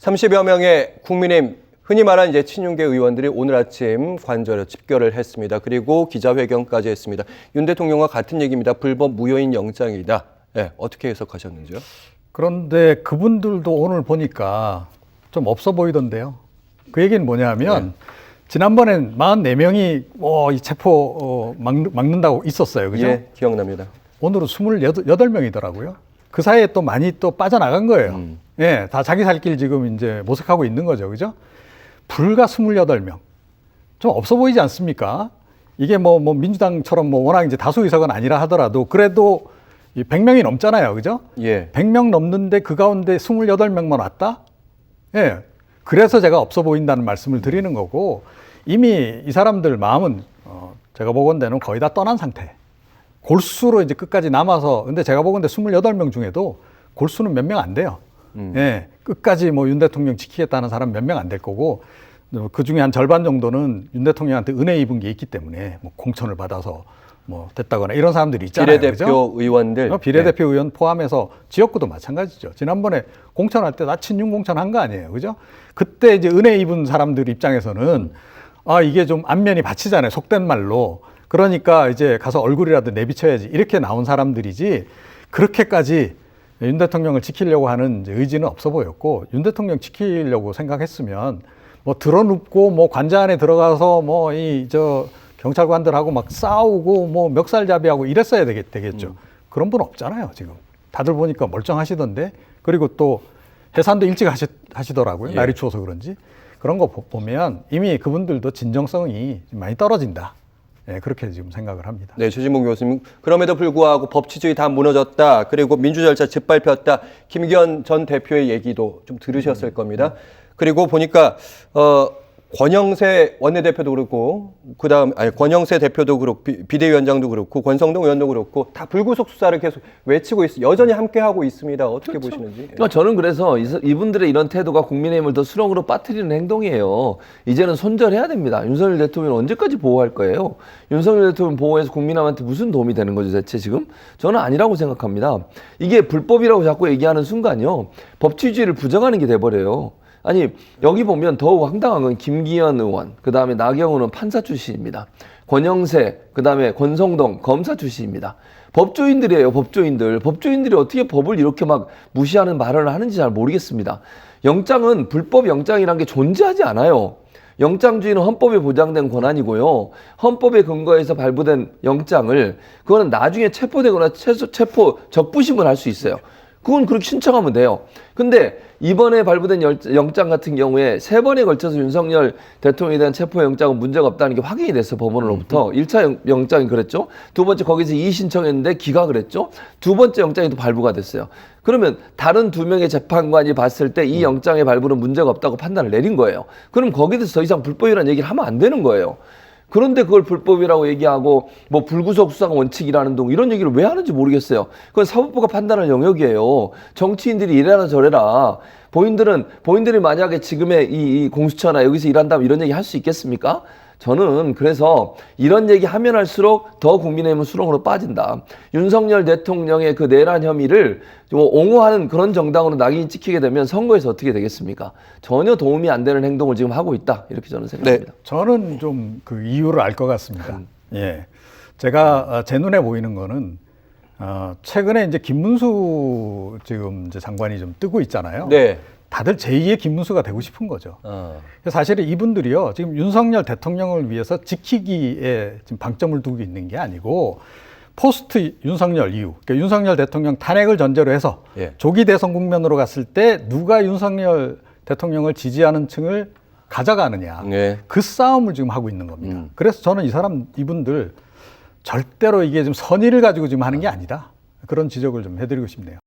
30여 명의 국민의힘 흔히 말하는 이제 친윤계 의원들이 오늘 아침 관저로 집결을 했습니다. 그리고 기자회견까지 했습니다. 윤 대통령과 같은 얘기입니다. 불법 무효인 영장이다. 네, 어떻게 해석하셨는지요? 그런데 그분들도 오늘 보니까 좀 없어 보이던데요. 그 얘기는 뭐냐면 지난번엔 44명이 이 체포 막는다고 있었어요. 그죠? 예, 기억납니다. 오늘은 28명이더라고요. 그 사이에 또 많이 또 빠져나간 거예요. 예, 다 자기 살 길 지금 이제 모색하고 있는 거죠. 그죠? 불과 28명. 좀 없어 보이지 않습니까? 이게 뭐 민주당처럼 워낙 이제 다수 의석은 아니라 하더라도 그래도 100명이 넘잖아요. 그죠? 예. 100명 넘는데 그 가운데 28명만 왔다? 예. 그래서 제가 없어 보인다는 말씀을 드리는 거고 이미 이 사람들 마음은 제가 보건대는 거의 다 떠난 상태. 골수로 이제 끝까지 남아서 근데 제가 보건대 28명 중에도 골수는 몇 명 안 돼요. 예. 끝까지 윤 대통령 지키겠다는 사람 몇 명 안 될 거고 그 중에 한 절반 정도는 윤 대통령한테 은혜 입은 게 있기 때문에 공천을 받아서 됐다거나 이런 사람들이 있잖아요. 비례대표 그죠? 의원들. 비례대표 의원 포함해서 지역구도 마찬가지죠. 지난번에 공천할 때 나 친윤 공천한 거 아니에요. 그죠? 그때 이제 은혜 입은 사람들 입장에서는 이게 좀 안면이 받치잖아요. 속된 말로. 그러니까 이제 가서 얼굴이라도 내비쳐야지. 이렇게 나온 사람들이지 그렇게까지 윤 대통령을 지키려고 하는 이제 의지는 없어 보였고 윤 대통령 지키려고 생각했으면 드러눕고 관자 안에 들어가서 경찰관들하고 막 싸우고 멱살잡이하고 이랬어야 되겠죠. 그런 분 없잖아요, 지금. 다들 보니까 멀쩡하시던데. 그리고 또 해산도 일찍 하시더라고요. 예. 날이 추워서 그런지. 그런 거 보면 이미 그분들도 진정성이 많이 떨어진다. 네, 그렇게 지금 생각을 합니다. 네, 최진봉 교수님. 그럼에도 불구하고 법치주의 다 무너졌다. 그리고 민주절차 짓밟혔다. 김기현 전 대표의 얘기도 좀 들으셨을 겁니다. 그리고 보니까 권영세 원내대표도 그렇고 권영세 대표도 그렇고 비대위원장도 그렇고 권성동 의원도 그렇고 다 불구속 수사를 계속 외치고 여전히 함께하고 있습니다. 어떻게 보시는지. 그러니까 저는 그래서 이분들의 이런 태도가 국민의힘을 더 수렁으로 빠뜨리는 행동이에요. 이제는 손절해야 됩니다. 윤석열 대통령은 언제까지 보호할 거예요? 윤석열 대통령 보호해서 국민한테 무슨 도움이 되는 거죠, 대체 지금? 저는 아니라고 생각합니다. 이게 불법이라고 자꾸 얘기하는 순간요, 법치주의를 부정하는 게 돼버려요. 아니, 여기 보면 더욱 황당한 건 김기현 의원, 그 다음에 나경원은 판사 출신입니다. 권영세, 그 다음에 권성동 검사 출신입니다. 법조인들이에요, 법조인들. 법조인들이 어떻게 법을 이렇게 막 무시하는 발언을 하는지 잘 모르겠습니다. 영장은 불법 영장이란 게 존재하지 않아요. 영장주의는 헌법에 보장된 권한이고요. 헌법에 근거해서 발부된 영장을 그거는 나중에 체포되거나 체포 적부심을 할 수 있어요. 그건 그렇게 신청하면 돼요. 근데 이번에 발부된 영장 같은 경우에 3번에 걸쳐서 윤석열 대통령에 대한 체포영장은 문제가 없다는 게 확인이 됐어요. 법원으로부터. 1차 영장이 그랬죠. 두 번째 거기서 이의 신청했는데 기각을 했죠. 두 번째 영장이 또 발부가 됐어요. 그러면 다른 2명의 재판관이 봤을 때 이 영장의 발부는 문제가 없다고 판단을 내린 거예요. 그럼 거기에 대해서 더 이상 불법이라는 얘기를 하면 안 되는 거예요. 그런데 그걸 불법이라고 얘기하고 불구속 수사가 원칙이라는 등 이런 얘기를 왜 하는지 모르겠어요. 그건 사법부가 판단할 영역이에요. 정치인들이 이래라 저래라. 본인들이 만약에 지금의 이 공수처나 여기서 일한다면 이런 얘기 할 수 있겠습니까? 저는 그래서 이런 얘기 하면 할수록 더 국민의힘은 수렁으로 빠진다. 윤석열 대통령의 그 내란 혐의를 옹호하는 그런 정당으로 낙인이 찍히게 되면 선거에서 어떻게 되겠습니까? 전혀 도움이 안 되는 행동을 지금 하고 있다. 이렇게 저는 생각합니다. 네. 저는 좀 그 이유를 알 것 같습니다. 예. 제가 제 눈에 보이는 거는 최근에 이제 김문수 지금 이제 장관이 좀 뜨고 있잖아요. 네. 다들 제2의 김문수가 되고 싶은 거죠. 사실은 이분들이요, 지금 윤석열 대통령을 위해서 지키기에 지금 방점을 두고 있는 게 아니고, 포스트 윤석열 이후, 그러니까 윤석열 대통령 탄핵을 전제로 해서 조기 대선 국면으로 갔을 때 누가 윤석열 대통령을 지지하는 층을 가져가느냐, 그 싸움을 지금 하고 있는 겁니다. 그래서 저는 이분들 절대로 이게 좀 선의를 가지고 지금 하는 게 아니다. 그런 지적을 좀 해드리고 싶네요.